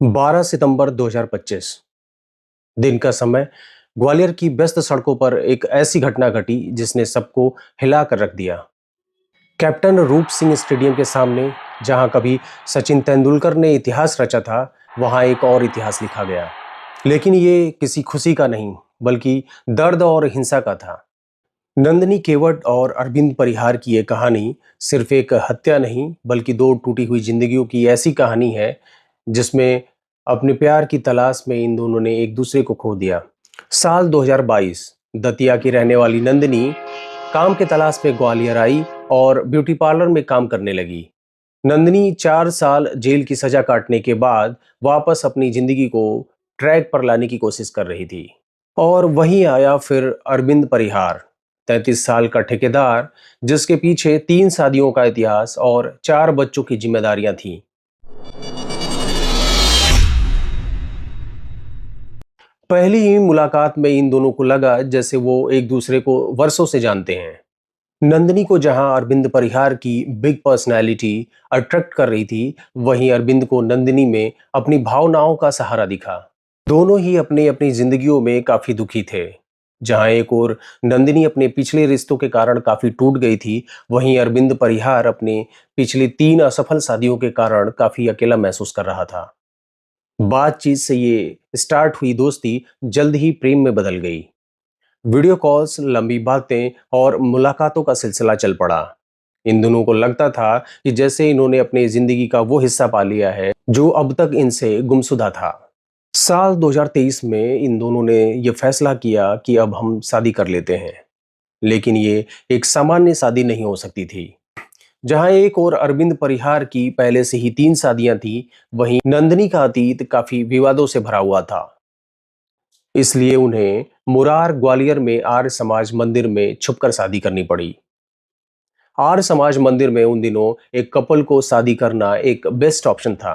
12 सितंबर 2025 दिन का समय। ग्वालियर की व्यस्त सड़कों पर एक ऐसी घटना घटी जिसने सबको हिला कर रख दिया। कैप्टन रूप सिंह स्टेडियम के सामने, जहां कभी सचिन तेंदुलकर ने इतिहास रचा था, वहां एक और इतिहास लिखा गया। लेकिन ये किसी खुशी का नहीं, बल्कि दर्द और हिंसा का था। नंदिनी केवट और अरविंद परिहार की ये कहानी सिर्फ एक हत्या नहीं, बल्कि दो टूटी हुई जिंदगियों की ऐसी कहानी है जिसमें अपने प्यार की तलाश में इन दोनों ने एक दूसरे को खो दिया। साल 2022, दतिया की रहने वाली नंदिनी काम के तलाश में ग्वालियर आई और ब्यूटी पार्लर में काम करने लगी। नंदिनी 4 साल जेल की सजा काटने के बाद वापस अपनी जिंदगी को ट्रैक पर लाने की कोशिश कर रही थी। और वहीं आया फिर अरविंद परिहार, 33 साल का ठेकेदार, जिसके पीछे 3 शादियों का इतिहास और 4 बच्चों की जिम्मेदारियां थीं। पहली ही मुलाकात में इन दोनों को लगा जैसे वो एक दूसरे को वर्षों से जानते हैं। नंदिनी को जहां अरविंद परिहार की बिग पर्सनैलिटी अट्रैक्ट कर रही थी, वहीं अरविंद को नंदिनी में अपनी भावनाओं का सहारा दिखा। दोनों ही अपनी अपनी जिंदगियों में काफी दुखी थे। जहां एक और नंदिनी अपने पिछले रिश्तों के कारण काफी टूट गई थी, वहीं अरविंद परिहार अपने पिछली 3 असफल शादियों के कारण काफी अकेला महसूस कर रहा था। बातचीत से ये स्टार्ट हुई दोस्ती जल्द ही प्रेम में बदल गई। वीडियो कॉल्स, लंबी बातें और मुलाकातों का सिलसिला चल पड़ा। इन दोनों को लगता था कि जैसे इन्होंने अपनी जिंदगी का वो हिस्सा पा लिया है जो अब तक इनसे गुमशुदा था। साल 2023 में इन दोनों ने यह फैसला किया कि अब हम शादी कर लेते हैं। लेकिन ये एक सामान्य शादी नहीं हो सकती थी। जहां एक और अरविंद परिहार की पहले से ही 3 शादियां थी, वहीं नंदिनी का अतीत काफी विवादों से भरा हुआ था। इसलिए उन्हें मुरार ग्वालियर में आर्य समाज मंदिर में छुपकर शादी करनी पड़ी। आर्य समाज मंदिर में उन दिनों एक कपल को शादी करना एक बेस्ट ऑप्शन था।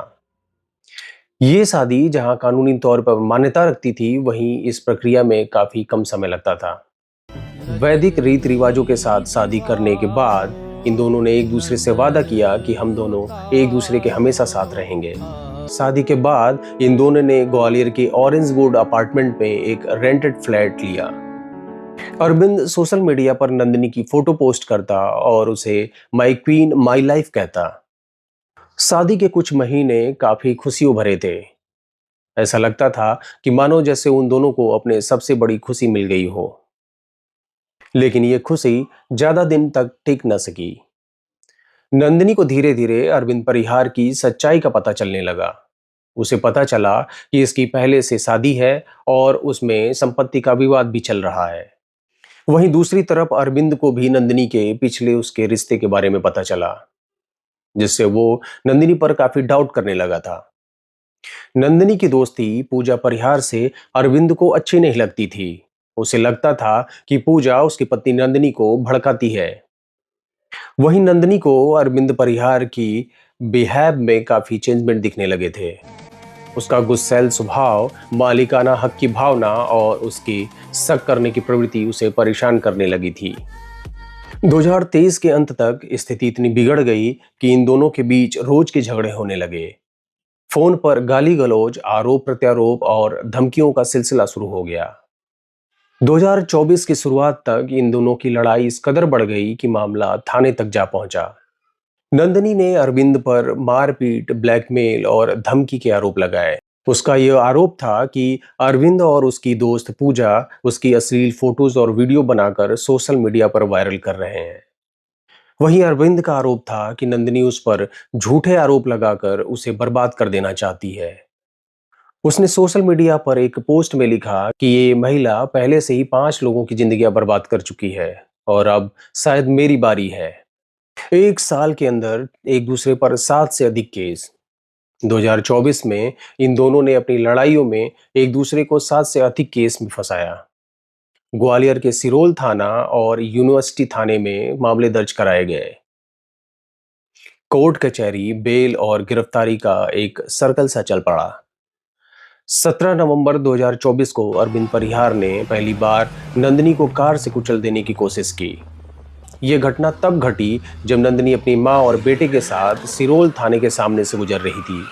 ये शादी जहां कानूनी तौर पर मान्यता रखती थी, वहीं इस प्रक्रिया में काफी कम समय लगता था। वैदिक रीति रिवाजों के साथ शादी करने के बाद इन दोनों ने एक दूसरे से वादा किया कि हम दोनों एक दूसरे के हमेशा साथ रहेंगे। शादी के बाद इन दोनों ने ग्वालियर के ऑरेंज वुड अपार्टमेंट में एक रेंटेड फ्लैट लिया। अरविंद सोशल मीडिया पर नंदिनी की फोटो पोस्ट करता और उसे माई क्वीन माई लाइफ कहता। शादी के कुछ महीने काफी खुशियों भरे थे। ऐसा लगता था कि मानो जैसे उन दोनों को अपने सबसे बड़ी खुशी मिल गई हो। लेकिन ये खुशी ज्यादा दिन तक टिक न सकी। नंदिनी को धीरे धीरे अरविंद परिहार की सच्चाई का पता चलने लगा। उसे पता चला कि इसकी पहले से शादी है और उसमें संपत्ति का विवाद भी चल रहा है। वहीं दूसरी तरफ अरविंद को भी नंदिनी के पिछले उसके रिश्ते के बारे में पता चला, जिससे वो नंदिनी पर काफी डाउट करने लगा था। नंदिनी की दोस्ती पूजा परिहार से अरविंद को अच्छी नहीं लगती थी। उसे लगता था कि पूजा उसकी पत्नी नंदिनी को भड़काती है। वहीं नंदिनी को अरविंद परिहार की बिहेव में काफी चेंजमेंट दिखने लगे थे। उसका गुस्सैल स्वभाव, मालिकाना हक की भावना और उसकी शक करने की प्रवृत्ति उसे परेशान करने लगी थी। 2023 के अंत तक स्थिति इतनी बिगड़ गई कि इन दोनों के बीच रोज के झगड़े होने लगे। फोन पर गाली गलौज, आरोप प्रत्यारोप और धमकियों का सिलसिला शुरू हो गया। 2024 की शुरुआत तक इन दोनों की लड़ाई इस कदर बढ़ गई कि मामला थाने तक जा पहुंचा। नंदिनी ने अरविंद पर मारपीट, ब्लैकमेल और धमकी के आरोप लगाए। उसका यह आरोप था कि अरविंद और उसकी दोस्त पूजा उसकी अश्लील फोटोज और वीडियो बनाकर सोशल मीडिया पर वायरल कर रहे हैं। वहीं अरविंद का आरोप था कि नंदिनी उस पर झूठे आरोप लगाकर उसे बर्बाद कर देना चाहती है। उसने सोशल मीडिया पर एक पोस्ट में लिखा कि ये महिला पहले से ही 5 लोगों की जिंदगियां बर्बाद कर चुकी है और अब शायद मेरी बारी है। 1 साल के अंदर एक दूसरे पर 7 से अधिक केस। 2024 में इन दोनों ने अपनी लड़ाइयों में एक दूसरे को 7 से अधिक केस में फंसाया। ग्वालियर के सिरोल थाना और यूनिवर्सिटी थाने में मामले दर्ज कराए गए। कोर्ट कचहरी, बेल और गिरफ्तारी का एक सर्कल सा चल पड़ा। 17 नवंबर 2024 को अरविंद परिहार ने पहली बार नंदिनी को कार से कुचल देने की कोशिश की। यह घटना तब घटी जब नंदिनी अपनी मां और बेटे के साथ सिरोल थाने के सामने से गुजर रही थी।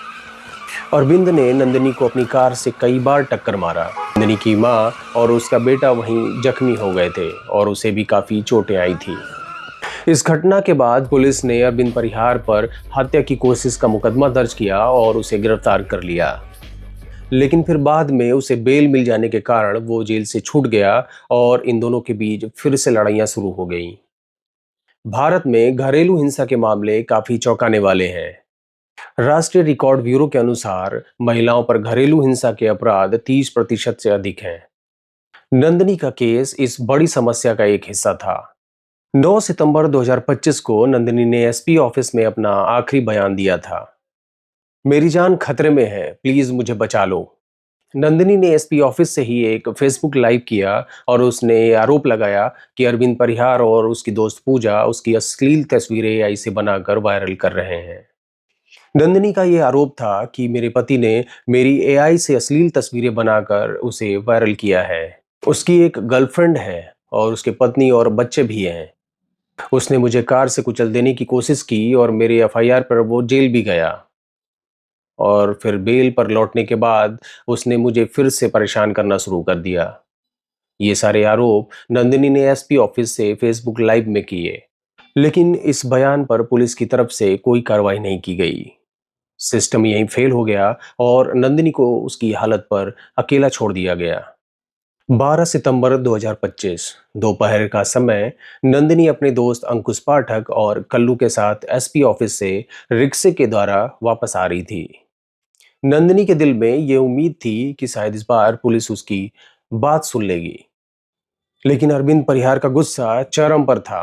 अरविंद ने नंदिनी को अपनी कार से कई बार टक्कर मारा। नंदिनी की मां और उसका बेटा वहीं जख्मी हो गए थे और उसे भी काफी चोटें आई थी। इस घटना के बाद पुलिस ने अरविंद परिहार पर हत्या की कोशिश का मुकदमा दर्ज किया और उसे गिरफ्तार कर लिया। लेकिन फिर बाद में उसे बेल मिल जाने के कारण वो जेल से छूट गया और इन दोनों के बीच फिर से लड़ाइयां शुरू हो गईं। भारत में घरेलू हिंसा के मामले काफी चौंकाने वाले हैं। राष्ट्रीय रिकॉर्ड ब्यूरो के अनुसार महिलाओं पर घरेलू हिंसा के अपराध 30% से अधिक हैं। नंदिनी का केस इस बड़ी समस्या का एक हिस्सा था। 9 सितंबर 2025 को नंदिनी ने एसपी ऑफिस में अपना आखिरी बयान दिया था। मेरी जान खतरे में है, प्लीज मुझे बचा लो। नंदिनी ने एसपी ऑफिस से ही एक फेसबुक लाइव किया और उसने आरोप लगाया कि अरविंद परिहार और उसकी दोस्त पूजा उसकी अश्लील तस्वीरें एआई से बनाकर वायरल कर रहे हैं। नंदिनी का यह आरोप था कि मेरे पति ने मेरी एआई से अश्लील तस्वीरें बनाकर उसे वायरल किया है। उसकी एक गर्लफ्रेंड है और उसके पत्नी और बच्चे भी हैं। उसने मुझे कार से कुचल देने की कोशिश की और मेरे एफआईआर पर वो जेल भी गया और फिर बेल पर लौटने के बाद उसने मुझे फिर से परेशान करना शुरू कर दिया। ये सारे आरोप नंदिनी ने एसपी ऑफिस से फेसबुक लाइव में किए, लेकिन इस बयान पर पुलिस की तरफ से कोई कार्रवाई नहीं की गई। सिस्टम यहीं फेल हो गया और नंदिनी को उसकी हालत पर अकेला छोड़ दिया गया। 12 सितंबर 2025 दोपहर का समय नंदिनी अपने दोस्त अंकुश पाठक और कल्लू के साथ एसपी ऑफिस से रिक्शे के द्वारा वापस आ रही थी। नंदिनी के दिल में ये उम्मीद थी कि शायद इस बार पुलिस उसकी बात सुन लेगी, लेकिन अरविंद परिहार का गुस्सा चरम पर था।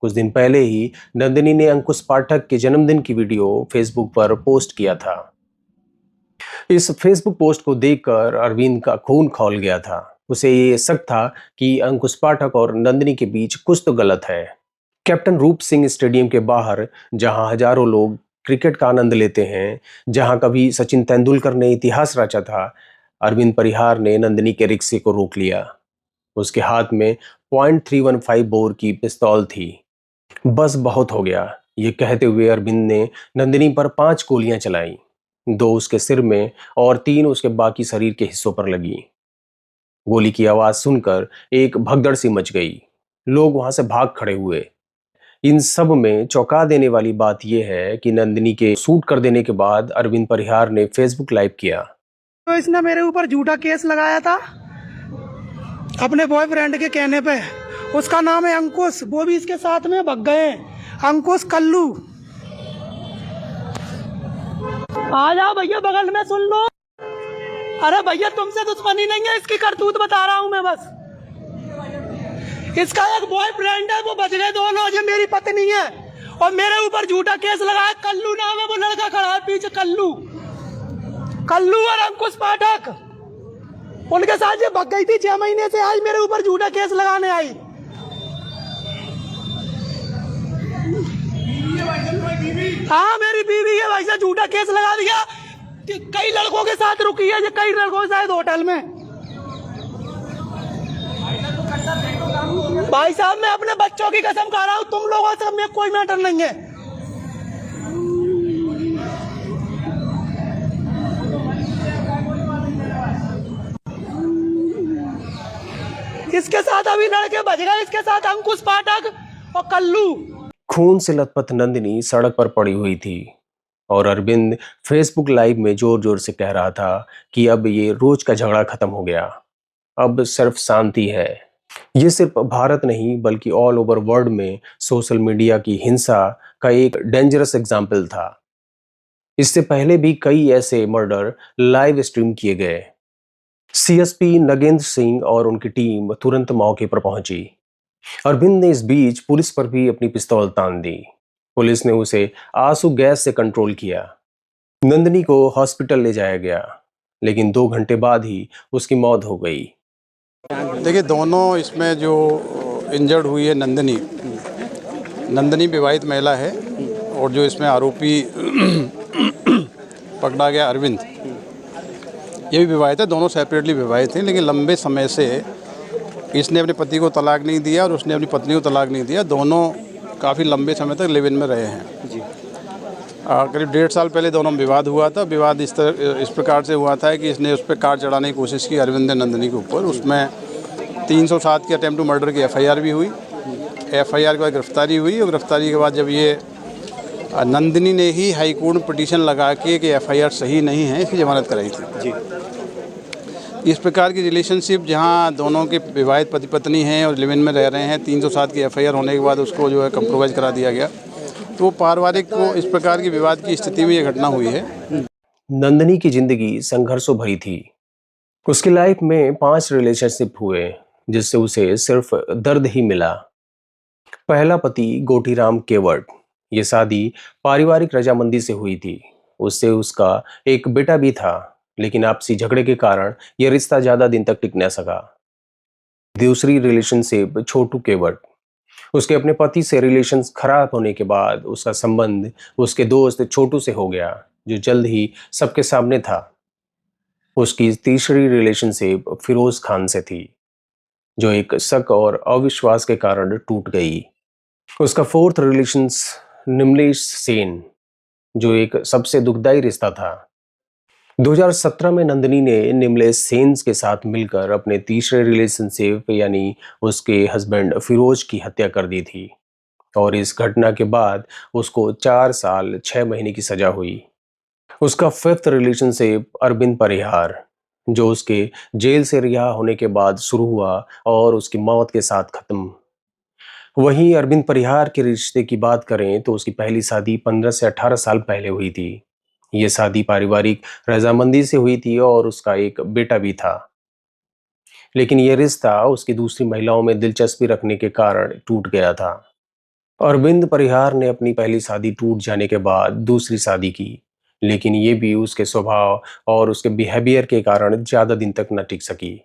कुछ दिन पहले ही नंदिनी ने अंकुश पाठक के जन्मदिन की वीडियो फेसबुक पर पोस्ट किया था। इस फेसबुक पोस्ट को देखकर अरविंद का खून खौल गया था। उसे ये शक था कि अंकुश पाठक और नंदिनी के बीच कुछ तो गलत है। कैप्टन रूप सिंह स्टेडियम के बाहर, जहां हजारों लोग क्रिकेट का आनंद लेते हैं, जहां कभी सचिन तेंदुलकर ने इतिहास रचा था, अरविंद परिहार ने नंदिनी के रिक्शे को रोक लिया। उसके हाथ में .315 बोर की पिस्तौल थी। बस बहुत हो गया, ये कहते हुए अरविंद ने नंदिनी पर 5 गोलियां चलाई। 2 उसके सिर में और 3 उसके बाकी शरीर के हिस्सों पर लगी। गोली की आवाज सुनकर एक भगदड़ सी मच गई। लोग वहां से भाग खड़े हुए। इन सब में चौंका देने वाली बात यह है कि नंदिनी के शूट कर देने के बाद अरविंद परिहार ने फेसबुक लाइव किया। तो इसने मेरे ऊपर झूठा केस लगाया था अपने बॉयफ्रेंड के कहने पे। उसका नाम है अंकुश, वो भी इसके साथ में भग गए। अंकुश, कल्लू, आ जाओ भैया बगल में सुन लो। अरे भैया तुमसे दुश्मनी नहीं है, इसकी करतूत बता रहा हूं मैं बस। इसका एक बॉयफ्रेंड है, वो बच गए दोनों, जो मेरी पत्नी है, और मेरे ऊपर झूठा केस लगाया। कल्लू नाम है, वो लड़का खड़ा है पीछे, कल्लू और अंकुश पाठक, उनके साथ ये भग गई थी 6 महीने से। आज मेरे ऊपर झूठा केस लगाने आई। हाँ मेरी बीवी है भाई साहब, झूठा केस लगा दिया। कई लड़कों के साथ रुकी है, कई लड़कों के साथ होटल में। भाई साहब मैं अपने बच्चों की कसम खा रहा हूँ, तुम लोगों से में कोई मैटर नहीं है। इसके साथ अभी लड़के बच गए, इसके साथ अंकुश पाठक और कल्लू। खून से लथपथ नंदिनी सड़क पर पड़ी हुई थी और अरविंद फेसबुक लाइव में जोर जोर से कह रहा था कि अब ये रोज का झगड़ा खत्म हो गया, अब सिर्फ शांति है। ये सिर्फ भारत नहीं बल्कि ऑल ओवर वर्ल्ड में सोशल मीडिया की हिंसा का एक डेंजरस एग्जाम्पल था। इससे पहले भी कई ऐसे मर्डर लाइव स्ट्रीम किए गए। सीएसपी नगेंद्र सिंह और उनकी टीम तुरंत मौके पर पहुंची। अरविंद ने इस बीच पुलिस पर भी अपनी पिस्तौल तान दी। पुलिस ने उसे आंसू गैस से कंट्रोल किया। नंदिनी को हॉस्पिटल ले जाया गया, लेकिन 2 घंटे बाद ही उसकी मौत हो गई। देखिए दोनों इसमें जो इंजर्ड हुई है नंदिनी विवाहित महिला है और जो इसमें आरोपी पकड़ा गया अरविंद, ये भी विवाहित है। दोनों सेपरेटली विवाहित हैं, लेकिन लंबे समय से इसने अपने पति को तलाक नहीं दिया और उसने अपनी पत्नी को तलाक नहीं दिया। दोनों काफ़ी लंबे समय तक लिव इन में रहे हैं जी। करीब 1.5 साल पहले दोनों में विवाद हुआ था। विवाद इस प्रकार से हुआ था कि इसने उस पर कार चढ़ाने की कोशिश की अरविंद नंदनी के ऊपर। उसमें 307 की अटेम्प्ट टू मर्डर की FIR भी हुई। FIR के बाद गिरफ्तारी हुई और गिरफ्तारी के बाद जब ये नंदनी ने ही हाई कोर्ट में पिटीशन लगा के कि FIR सही नहीं है, इसकी जमानत कराई थी जी। इस प्रकार की रिलेशनशिप जहां दोनों के विवाहित पति पत्नी हैं और लिव इन में रह रहे हैं, 307 की FIR होने के बाद उसको जो है कंप्रोमाइज करा दिया गया, तो पारिवारिक को इस प्रकार की विवाद की स्थिति में ये घटना हुई है। नंदनी की जिंदगी संघर्षों भरी थी। उसकी लाइफ में 5 रिलेशनशिप हुए जिससे उसे सिर्फ दर्द ही मिला। पहला पति गोटीराम केवट। ये शादी पारिवारिक रजामंदी से हुई थी। उससे उसका एक बेटा भी था, लेकिन आपसी झगड़े के कारण यह रिश्ता ज्यादा दिन तक टिक न सका। दूसरी रिलेशनशिप छोटू केवट। उसके अपने पति से रिलेशंस खराब होने के बाद उसका संबंध उसके दोस्त छोटू से हो गया, जो जल्द ही सबके सामने था। उसकी तीसरी रिलेशनशिप फिरोज खान से थी, जो एक शक और अविश्वास के कारण टूट गई। उसका फोर्थ रिलेशंस निमलेश सेन, जो एक सबसे दुखदाई रिश्ता था। 2017 में नंदनी ने निमलेश सेन के साथ मिलकर अपने तीसरे रिलेशनशिप यानी उसके हस्बैंड फिरोज की हत्या कर दी थी और इस घटना के बाद उसको 4 साल 6 महीने की सजा हुई। उसका फिफ्थ रिलेशनशिप अरविंद परिहार, जो उसके जेल से रिहा होने के बाद शुरू हुआ और उसकी मौत के साथ खत्म। वहीं अरविंद परिहार के रिश्ते की बात करें तो उसकी पहली शादी 15 से 18 साल पहले हुई थी। ये शादी पारिवारिक रजामंदी से हुई थी और उसका एक बेटा भी था, लेकिन यह रिश्ता उसकी दूसरी महिलाओं में दिलचस्पी रखने के कारण टूट गया था। अरविंद परिहार ने अपनी पहली शादी टूट जाने के बाद दूसरी शादी की, लेकिन ये भी उसके स्वभाव और उसके बिहेवियर के कारण ज्यादा दिन तक न टिक सकी।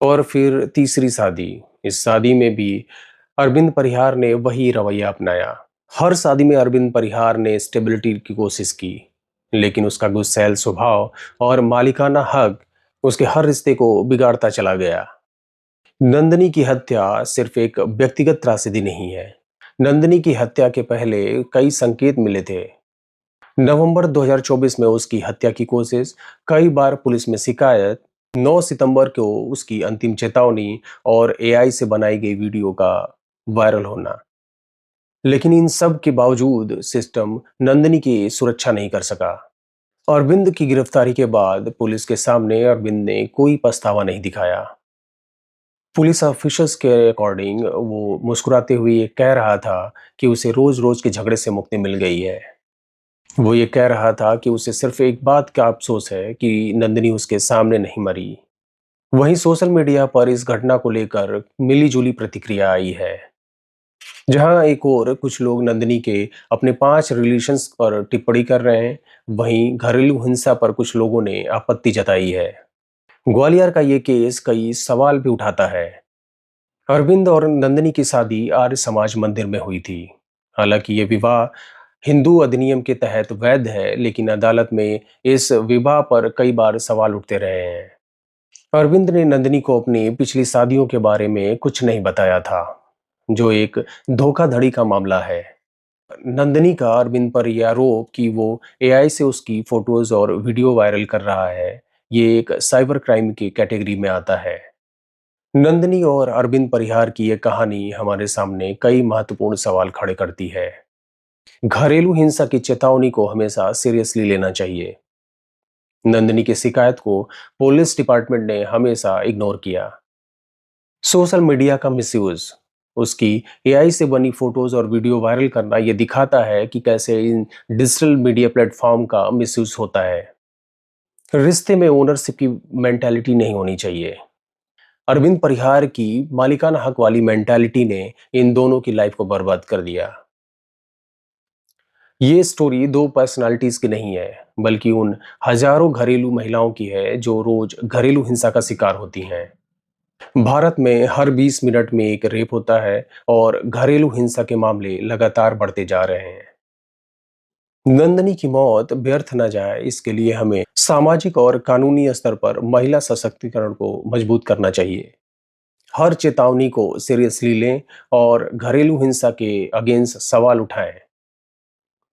और फिर तीसरी शादी। इस शादी में भी अरविंद परिहार ने वही रवैया अपनाया। हर शादी में अरविंद परिहार ने स्टेबिलिटी की कोशिश की, लेकिन उसका गुस्सैल स्वभाव और मालिकाना हक उसके हर रिश्ते को बिगाड़ता चला गया। नंदनी की हत्या सिर्फ एक व्यक्तिगत त्रासदी नहीं है। नंदनी की हत्या के पहले कई संकेत मिले थे। नवंबर 2024 में उसकी हत्या की कोशिश, कई बार पुलिस में शिकायत, 9 सितंबर को उसकी अंतिम चेतावनी और AI से बनाई गई वीडियो का वायरल होना। लेकिन इन सब के बावजूद सिस्टम नंदनी की सुरक्षा नहीं कर सका। अरविंद की गिरफ्तारी के बाद पुलिस के सामने अरविंद ने कोई पछतावा नहीं दिखाया। पुलिस ऑफिसर्स के अकॉर्डिंग वो मुस्कुराते हुए ये कह रहा था कि उसे रोज रोज के झगड़े से मुक्ति मिल गई है। वो ये कह रहा था कि उसे सिर्फ एक बात का अफसोस है कि नंदनी उसके सामने नहीं मरी। वहीं सोशल मीडिया पर इस घटना को लेकर मिलीजुली प्रतिक्रिया आई है। जहां एक और कुछ लोग नंदनी के अपने 5 रिलेशंस पर टिप्पणी कर रहे हैं, वहीं घरेलू हिंसा पर कुछ लोगों ने आपत्ति जताई है। ग्वालियर का ये केस कई सवाल भी उठाता है। अरविंद और नंदनी की शादी आर्य समाज मंदिर में हुई थी। हालांकि ये विवाह हिंदू अधिनियम के तहत वैध है, लेकिन अदालत में इस विवाह पर कई बार सवाल उठते रहे हैं। अरविंद ने नंदनी को अपनी पिछली शादियों के बारे में कुछ नहीं बताया था, जो एक धोखाधड़ी का मामला है। नंदनी का अरविंद पर यह आरोप कि वो AI से उसकी फोटोज और वीडियो वायरल कर रहा है, ये एक साइबर क्राइम की कैटेगरी में आता है। नंदनी और अरविंद परिहार की यह कहानी हमारे सामने कई महत्वपूर्ण सवाल खड़े करती है। घरेलू हिंसा की चेतावनी को हमेशा सीरियसली लेना चाहिए। नंदनी की शिकायत को पुलिस डिपार्टमेंट ने हमेशा इग्नोर किया। सोशल मीडिया का मिसयूज, उसकी AI से बनी फोटोज और वीडियो वायरल करना यह दिखाता है कि कैसे इन डिजिटल मीडिया प्लेटफॉर्म का मिसयूज होता है। रिश्ते में ओनरशिप की मेंटालिटी नहीं होनी चाहिए। अरविंद परिहार की मालिकाना हक वाली मेंटालिटी ने इन दोनों की लाइफ को बर्बाद कर दिया। ये स्टोरी 2 पर्सनालिटीज की नहीं है, बल्कि उन हजारों घरेलू महिलाओं की है जो रोज घरेलू हिंसा का शिकार होती हैं। भारत में हर 20 मिनट में एक रेप होता है और घरेलू हिंसा के मामले लगातार बढ़ते जा रहे हैं। नंदनी की मौत व्यर्थ न जाए, इसके लिए हमें सामाजिक और कानूनी स्तर पर महिला सशक्तिकरण को मजबूत करना चाहिए। हर चेतावनी को सीरियसली लें और घरेलू हिंसा के अगेंस्ट सवाल उठाएं।